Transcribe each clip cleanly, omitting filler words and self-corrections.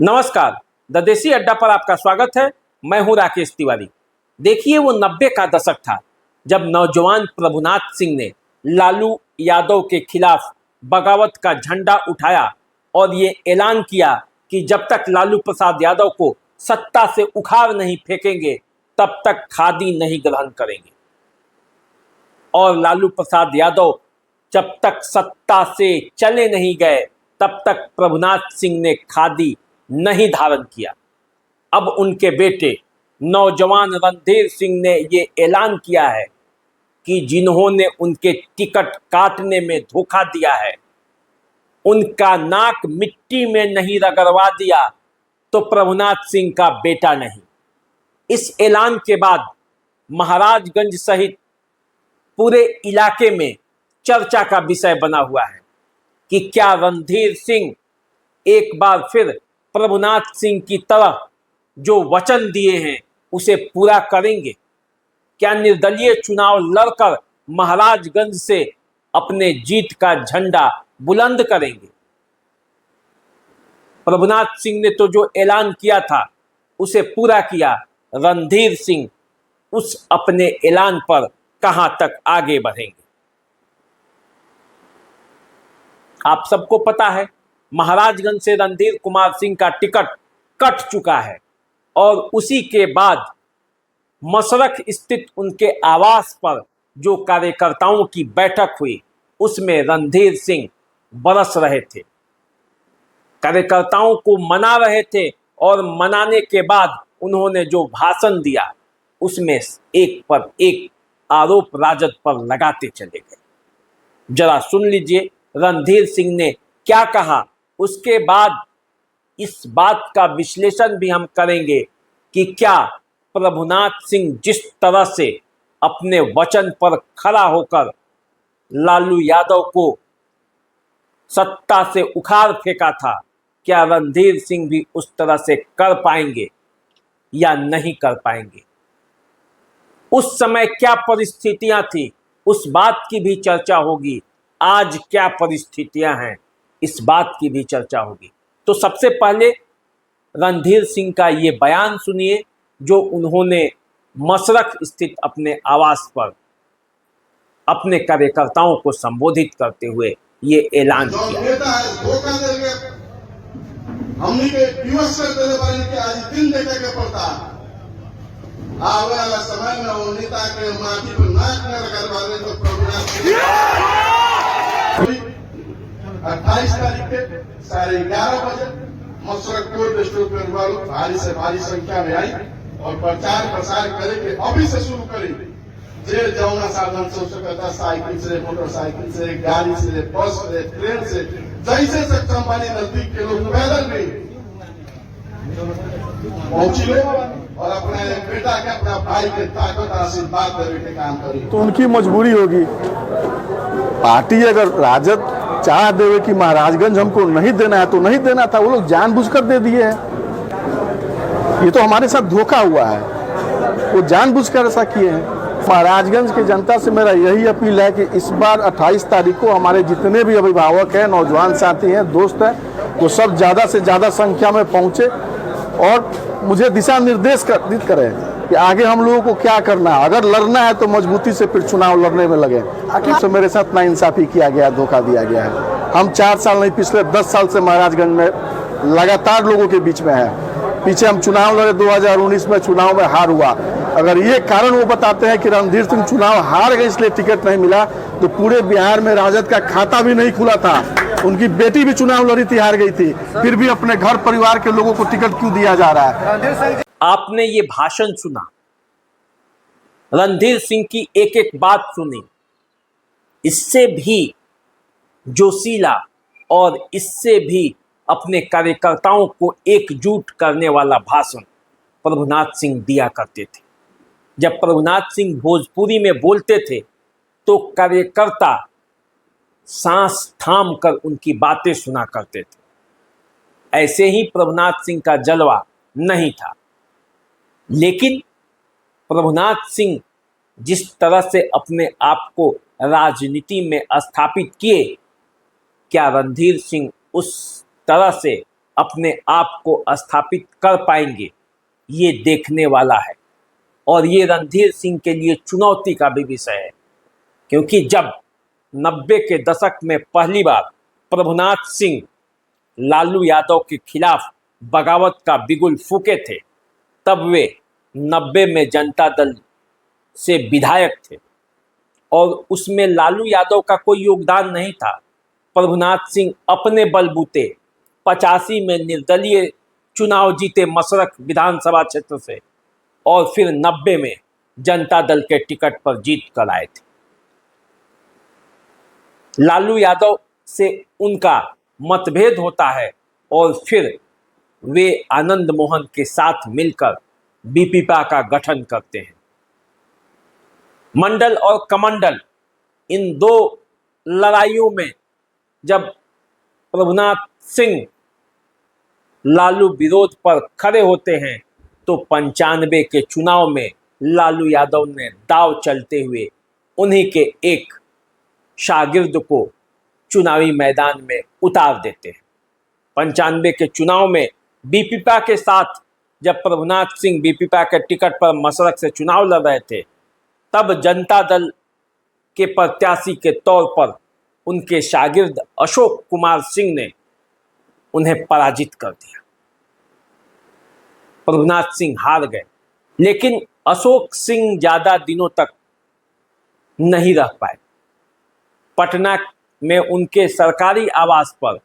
नमस्कार। द देसी अड्डा पर आपका स्वागत है। मैं हूं राकेश तिवारी। देखिए, वो 90 का दशक था जब नौजवान प्रभुनाथ सिंह ने लालू यादव के खिलाफ बगावत का झंडा उठाया और ये ऐलान किया कि जब तक लालू प्रसाद यादव को सत्ता से उखाड़ नहीं फेंकेंगे तब तक खादी नहीं ग्रहण करेंगे। और लालू प्रसाद यादव जब तक सत्ता से चले नहीं गए तब तक प्रभुनाथ सिंह ने खादी नहीं धारण किया। अब उनके बेटे नौजवान रणधीर सिंह ने ये ऐलान किया है कि जिन्होंने उनके टिकट काटने में धोखा दिया है, उनका नाक मिट्टी में नहीं रगड़वा दिया तो प्रभुनाथ सिंह का बेटा नहीं। इस ऐलान के बाद महाराजगंज सहित पूरे इलाके में चर्चा का विषय बना हुआ है कि क्या रणधीर सिंह एक बार फिर प्रभुनाथ सिंह की तरह जो वचन दिए हैं उसे पूरा करेंगे। क्या निर्दलीय चुनाव लड़कर महाराजगंज से अपने जीत का झंडा बुलंद करेंगे। प्रभुनाथ सिंह ने तो जो ऐलान किया था उसे पूरा किया। रणधीर सिंह उस अपने ऐलान पर कहां तक आगे बढ़ेंगे। आप सबको पता है, महाराजगंज से रणधीर कुमार सिंह का टिकट कट चुका है और उसी के बाद मसरख स्थित उनके आवास पर जो कार्यकर्ताओं की बैठक हुई उसमें रणधीर सिंह बरस रहे थे, कार्यकर्ताओं को मना रहे थे और मनाने के बाद उन्होंने जो भाषण दिया उसमें एक पर एक आरोप राजद पर लगाते चले गए। जरा सुन लीजिए रणधीर सिंह ने क्या कहा। उसके बाद इस बात का विश्लेषण भी हम करेंगे कि क्या प्रभुनाथ सिंह जिस तरह से अपने वचन पर खड़ा होकर लालू यादव को सत्ता से उखाड़ फेंका था, क्या रणधीर सिंह भी उस तरह से कर पाएंगे या नहीं कर पाएंगे। उस समय क्या परिस्थितियां थी उस बात की भी चर्चा होगी। आज क्या परिस्थितियां हैं इस बात की भी चर्चा होगी। तो सबसे पहले रणधीर सिंह का ये बयान सुनिए जो उन्होंने मसरख स्थित अपने आवास पर अपने कार्यकर्ताओं को संबोधित करते हुए ये ऐलान किया। आवे वाला समय में वो नेता के माटी पर नाक न रगड़वा दे तो प्रभुनाथ 28 तारीख के 11:30 बजे मसरख कोर्ट स्टोर पर भारी से भारी संख्या में आई और प्रचार प्रसार करे के अभी से शुरू करेंगे। जे जौना साधन से सकता, साइकिल से, मोटरसाइकिल से, गाड़ी से, बस से, ट्रेन से, जैसे सक्षम वाले नजदीक के लोग पैदल भी पहुंची और अपने बेटा के, अपना भाई के ताकत आशीर्वाद देने के काम करी। तो उनकी मजबूरी होगी। पार्टी अगर राजद चाह देवे कि महाराजगंज हमको नहीं देना है तो नहीं देना था, वो लोग जानबूझकर दे दिए हैं। ये तो हमारे साथ धोखा हुआ है, वो जानबूझकर ऐसा किए हैं। महाराजगंज की जनता से मेरा यही अपील है कि इस बार 28 तारीख को हमारे जितने भी अभिभावक हैं, नौजवान साथी हैं, दोस्त हैं, वो सब ज़्यादा से ज़्यादा संख्या में पहुँचे और मुझे दिशा निर्देश करें कि आगे हम लोगों को क्या करना है। अगर लड़ना है तो मजबूती से फिर चुनाव लड़ने में लगे। आखिर से मेरे साथ नाइंसाफी किया गया, धोखा दिया गया है। हम 4 साल नहीं, पिछले 10 साल से महाराजगंज में लगातार लोगों के बीच में है। पीछे हम चुनाव लड़े, 2019 में चुनाव में हार हुआ। अगर ये कारण वो बताते हैं कि रणधीर सिंह चुनाव हार गए इसलिए टिकट नहीं मिला, तो पूरे बिहार में राजद का खाता भी नहीं खुला था। उनकी बेटी भी चुनाव लड़ी थी, हार गई थी, फिर भी अपने घर परिवार के लोगों को टिकट क्यों दिया जा रहा है। आपने ये भाषण सुना, रणधीर सिंह की एक एक बात सुनी। इससे भी जोशीला और इससे भी अपने कार्यकर्ताओं को एकजुट करने वाला भाषण प्रभुनाथ सिंह दिया करते थे। जब प्रभुनाथ सिंह भोजपुरी में बोलते थे तो कार्यकर्ता सांस थाम कर उनकी बातें सुना करते थे। ऐसे ही प्रभुनाथ सिंह का जलवा नहीं था। लेकिन प्रभुनाथ सिंह जिस तरह से अपने आप को राजनीति में स्थापित किए, क्या रणधीर सिंह उस तरह से अपने आप को स्थापित कर पाएंगे, ये देखने वाला है। और ये रणधीर सिंह के लिए चुनौती का भी विषय है, क्योंकि जब 90 के दशक में पहली बार प्रभुनाथ सिंह लालू यादव के खिलाफ बगावत का बिगुल फूके थे, तब वे 90 में जनता दल से विधायक थे और उसमें लालू यादव का कोई योगदान नहीं था। प्रभुनाथ सिंह अपने बलबूते 85 में निर्दलीय चुनाव जीते मसरख विधानसभा क्षेत्र से, और फिर 90 में जनता दल के टिकट पर जीत कर आए थे। लालू यादव से उनका मतभेद होता है और फिर वे आनंद मोहन के साथ मिलकर बीपीपा का गठन करते हैं। मंडल और कमंडल, इन दो लड़ाइयों में जब प्रभुनाथ सिंह लालू विरोध पर खड़े होते हैं तो 95 के चुनाव में लालू यादव ने दाव चलते हुए उन्हीं के एक शागिर्द को चुनावी मैदान में उतार देते हैं। 95 के चुनाव में बीपीपा के साथ जब प्रभुनाथ सिंह बीपीपा के टिकट पर मसरख से चुनाव लड़ रहे थे, तब जनता दल के प्रत्याशी के तौर पर उनके शागिर्द अशोक कुमार सिंह ने उन्हें पराजित कर दिया। प्रभुनाथ सिंह हार गए, लेकिन अशोक सिंह ज्यादा दिनों तक नहीं रह पाए। पटना में उनके सरकारी आवास पर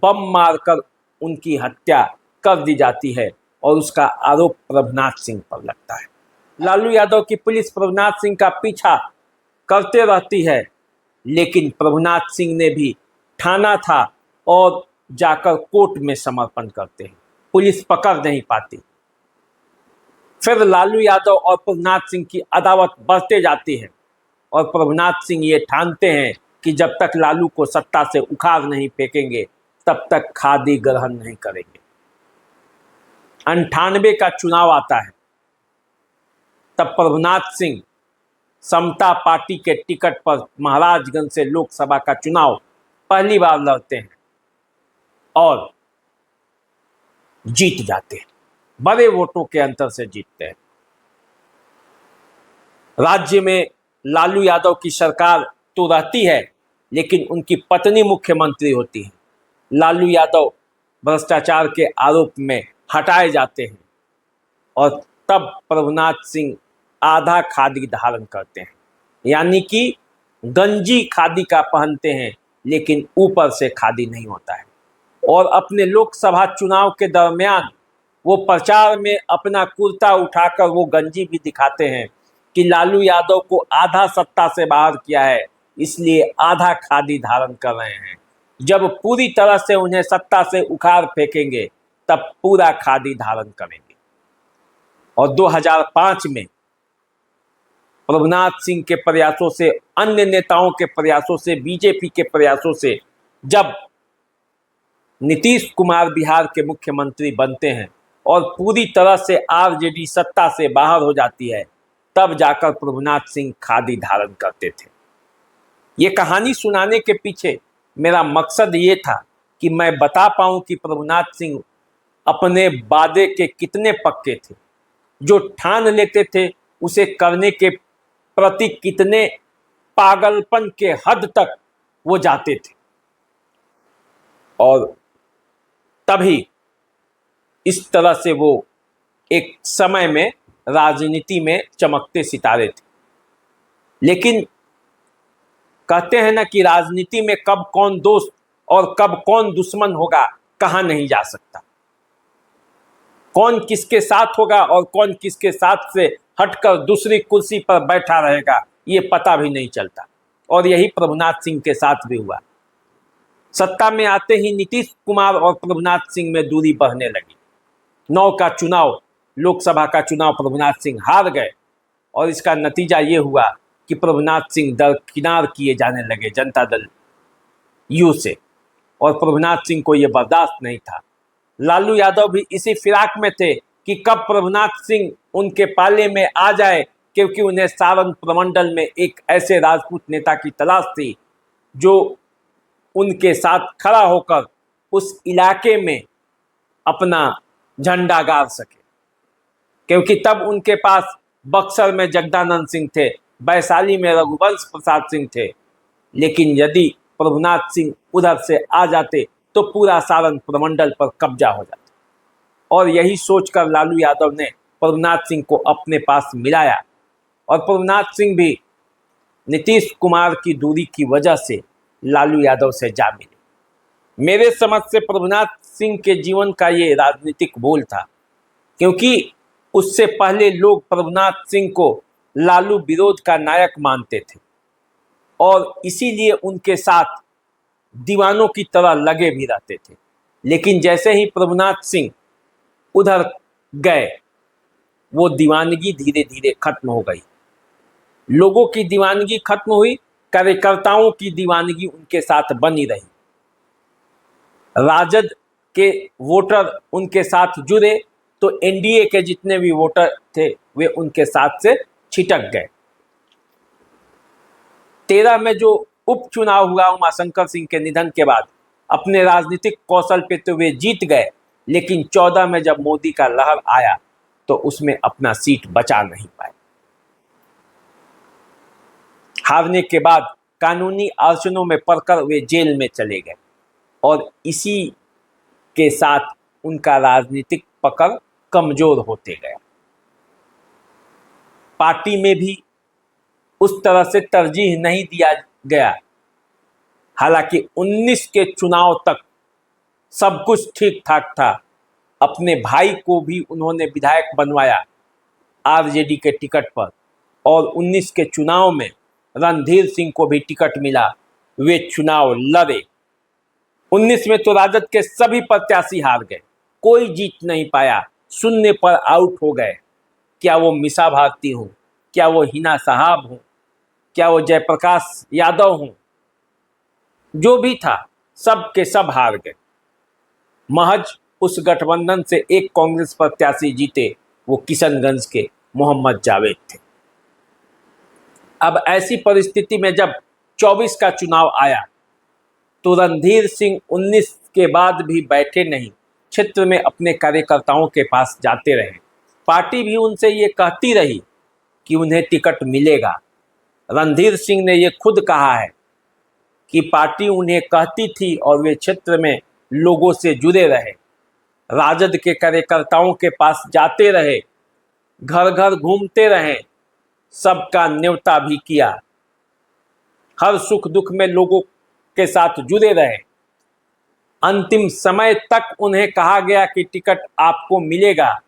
बम मारकर उनकी हत्या कर दी जाती है और उसका आरोप प्रभुनाथ सिंह पर लगता है। लालू यादव की पुलिस प्रभुनाथ सिंह का पीछा करते रहती है, लेकिन प्रभुनाथ सिंह ने भी ठाना था और जाकर कोर्ट में समर्पण करते हैं। पुलिस पकड़ नहीं पाती। फिर लालू यादव और प्रभुनाथ सिंह की अदावत बढ़ते जाती है और प्रभुनाथ सिंह ये ठानते हैं कि जब तक लालू को सत्ता से उखाड़ नहीं फेंकेंगे तब तक खादी ग्रहण नहीं करेंगे। 98 का चुनाव आता है, तब प्रभुनाथ सिंह समता पार्टी के टिकट पर महाराजगंज से लोकसभा का चुनाव पहली बार लड़ते हैं और जीत जाते हैं। बड़े वोटों के अंतर से जीतते हैं। राज्य में लालू यादव की सरकार तो रहती है, लेकिन उनकी पत्नी मुख्यमंत्री होती है। लालू यादव भ्रष्टाचार के आरोप में हटाए जाते हैं और तब प्रभुनाथ सिंह आधा खादी धारण करते हैं, यानी कि गंजी खादी का पहनते हैं, लेकिन ऊपर से खादी नहीं होता है। और अपने लोकसभा चुनाव के दरमियान वो प्रचार में अपना कुर्ता उठाकर वो गंजी भी दिखाते हैं कि लालू यादव को आधा सत्ता से बाहर किया है, इसलिए आधा खादी धारण कर रहे हैं। जब पूरी तरह से उन्हें सत्ता से उखाड़ फेंकेंगे तब पूरा खादी धारण करेंगे। और 2005 में प्रभुनाथ सिंह के प्रयासों से, अन्य नेताओं के प्रयासों से, बीजेपी के प्रयासों से जब नीतीश कुमार बिहार के मुख्यमंत्री बनते हैं और पूरी तरह से आरजेडी सत्ता से बाहर हो जाती है, तब जाकर प्रभुनाथ सिंह खादी धारण करते थे। ये कहानी सुनाने के पीछे मेरा मकसद ये था कि मैं बता पाऊं कि प्रभुनाथ सिंह अपने वादे के कितने पक्के थे, जो ठान लेते थे उसे करने के प्रति कितने पागलपन के हद तक वो जाते थे। और तभी इस तरह से वो एक समय में राजनीति में चमकते सितारे थे। लेकिन कहते हैं ना कि राजनीति में कब कौन दोस्त और कब कौन दुश्मन होगा कहा नहीं जा सकता। कौन किसके साथ होगा और कौन किसके साथ से हटकर दूसरी कुर्सी पर बैठा रहेगा ये पता भी नहीं चलता। और यही प्रभुनाथ सिंह के साथ भी हुआ। सत्ता में आते ही नीतीश कुमार और प्रभुनाथ सिंह में दूरी बढ़ने लगी। 9 का चुनाव, लोकसभा का चुनाव प्रभुनाथ सिंह हार गए और इसका नतीजा ये हुआ कि प्रभुनाथ सिंह दरकिनार किए जाने लगे जनता दल यू से, और प्रभुनाथ सिंह को ये बर्दाश्त नहीं था। लालू यादव भी इसी फिराक में थे कि कब प्रभुनाथ सिंह उनके पाले में आ जाए, क्योंकि उन्हें सारण प्रमंडल में एक ऐसे राजपूत नेता की तलाश थी जो उनके साथ खड़ा होकर उस इलाके में अपना झंडा गाड़ सके, क्योंकि तब उनके पास बक्सर में जगदानंद सिंह थे, वैशाली में रघुवंश प्रसाद सिंह थे। लेकिन यदि प्रभुनाथ सिंह उधर से आ जाते तो पूरा सारण प्रमंडल पर कब्जा हो जाता। और यही सोचकर लालू यादव ने प्रभुनाथ सिंह को अपने पास मिलाया और प्रभुनाथ सिंह भी नीतीश कुमार की दूरी की वजह से लालू यादव से जा मिले। मेरे समझ से प्रभुनाथ सिंह के जीवन का ये राजनीतिक बोल था, क्योंकि उससे पहले लोग प्रभुनाथ सिंह को लालू विरोध का नायक मानते थे और इसीलिए उनके साथ दीवानों की तरह लगे भी रहते थे। लेकिन जैसे ही प्रभुनाथ सिंह उधर गए, वो दीवानगी धीरे धीरे खत्म हो गई। लोगों की दीवानगी खत्म हुई, कार्यकर्ताओं की दीवानगी उनके साथ बनी रही। राजद के वोटर उनके साथ जुड़े तो एनडीए के जितने भी वोटर थे वे उनके साथ से छिटक गए। 13 में जो उपचुनाव हुआ उमाशंकर सिंह के निधन के बाद, अपने राजनीतिक कौशल पे तो वे जीत गए, लेकिन 14 में जब मोदी का लहर आया तो उसमें अपना सीट बचा नहीं पाए। हारने के बाद कानूनी अड़चनों में पड़कर वे जेल में चले गए और इसी के साथ उनका राजनीतिक पकड़ कमजोर होते गया। पार्टी में भी उस तरह से तरजीह नहीं दिया गया। हालांकि 19 के चुनाव तक सब कुछ ठीक ठाक था। अपने भाई को भी उन्होंने विधायक बनवाया आरजेडी के टिकट पर और 19 के चुनाव में रणधीर सिंह को भी टिकट मिला, वे चुनाव लड़े। 19 में तो राजद के सभी प्रत्याशी हार गए, कोई जीत नहीं पाया, शून्य पर आउट हो गए। क्या वो मीसा भारती हों, क्या वो हिना साहब हों, क्या वो जयप्रकाश यादव हों, जो भी था सब के सब हार गए। महज उस गठबंधन से एक कांग्रेस प्रत्याशी जीते, वो किशनगंज के मोहम्मद जावेद थे। अब ऐसी परिस्थिति में जब 24 का चुनाव आया तो रणधीर सिंह 19 के बाद भी बैठे नहीं, क्षेत्र में अपने कार्यकर्ताओं के पास जाते रहे। पार्टी भी उनसे ये कहती रही कि उन्हें टिकट मिलेगा। रणधीर सिंह ने ये खुद कहा है कि पार्टी उन्हें कहती थी और वे क्षेत्र में लोगों से जुड़े रहे, राजद के कार्यकर्ताओं के पास जाते रहे, घर घर घूमते रहे, सबका न्योता भी किया, हर सुख दुख में लोगों के साथ जुड़े रहे। अंतिम समय तक उन्हें कहा गया कि टिकट आपको मिलेगा,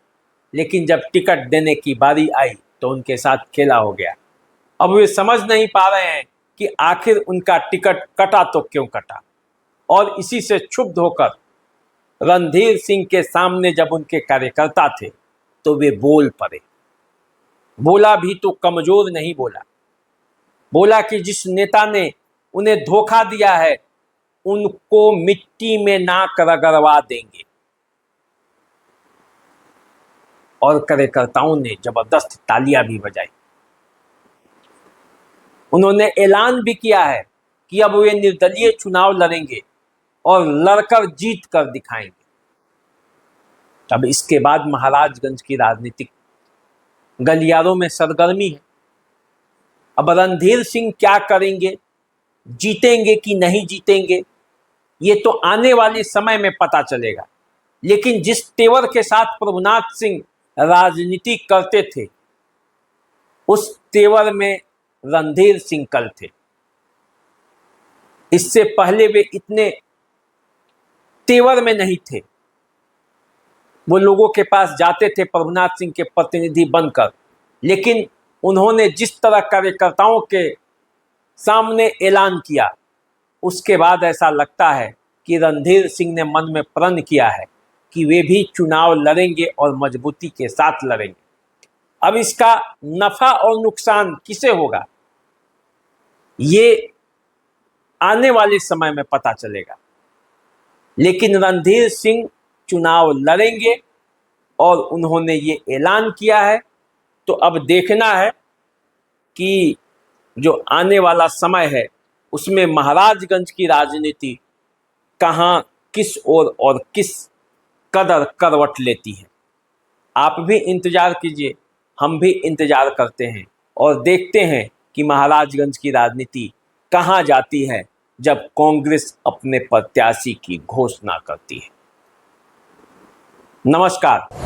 लेकिन जब टिकट देने की बारी आई तो उनके साथ खेला हो गया। अब वे समझ नहीं पा रहे हैं कि आखिर उनका टिकट कटा तो क्यों कटा, और इसी से क्षुब्ध होकर रणधीर सिंह के सामने जब उनके कार्यकर्ता थे तो वे बोल पड़े। बोला भी तो कमजोर नहीं बोला, बोला कि जिस नेता ने उन्हें धोखा दिया है उनको मिट्टी में नाक रगड़वा देंगे। और कार्यकर्ताओं ने जबरदस्त तालियां भी बजाई। उन्होंने ऐलान भी किया है कि अब वे निर्दलीय चुनाव लड़ेंगे और लड़कर जीत कर दिखाएंगे। अब इसके बाद महाराजगंज की राजनीतिक गलियारों में सरगर्मी है। अब रणधीर सिंह क्या करेंगे, जीतेंगे कि नहीं जीतेंगे, ये तो आने वाले समय में पता चलेगा। लेकिन जिस तेवर के साथ प्रभुनाथ सिंह राजनीति करते थे, उस तेवर में रणधीर सिंह कल थे। इससे पहले वे इतने तेवर में नहीं थे। वो लोगों के पास जाते थे प्रभुनाथ सिंह के प्रतिनिधि बनकर, लेकिन उन्होंने जिस तरह कार्यकर्ताओं के सामने ऐलान किया, उसके बाद ऐसा लगता है कि रणधीर सिंह ने मन में प्रण किया है कि वे भी चुनाव लड़ेंगे और मजबूती के साथ लड़ेंगे। अब इसका नफा और नुकसान किसे होगा, ये आने वाले समय में पता चलेगा। लेकिन रणधीर सिंह चुनाव लड़ेंगे और उन्होंने ये ऐलान किया है, तो अब देखना है कि जो आने वाला समय है उसमें महाराजगंज की राजनीति कहाँ, किस ओर और किस कदर करवट लेती है। आप भी इंतजार कीजिए, हम भी इंतजार करते हैं और देखते हैं कि महाराजगंज की राजनीति कहां जाती है जब कांग्रेस अपने प्रत्याशी की घोषणा करती है। नमस्कार।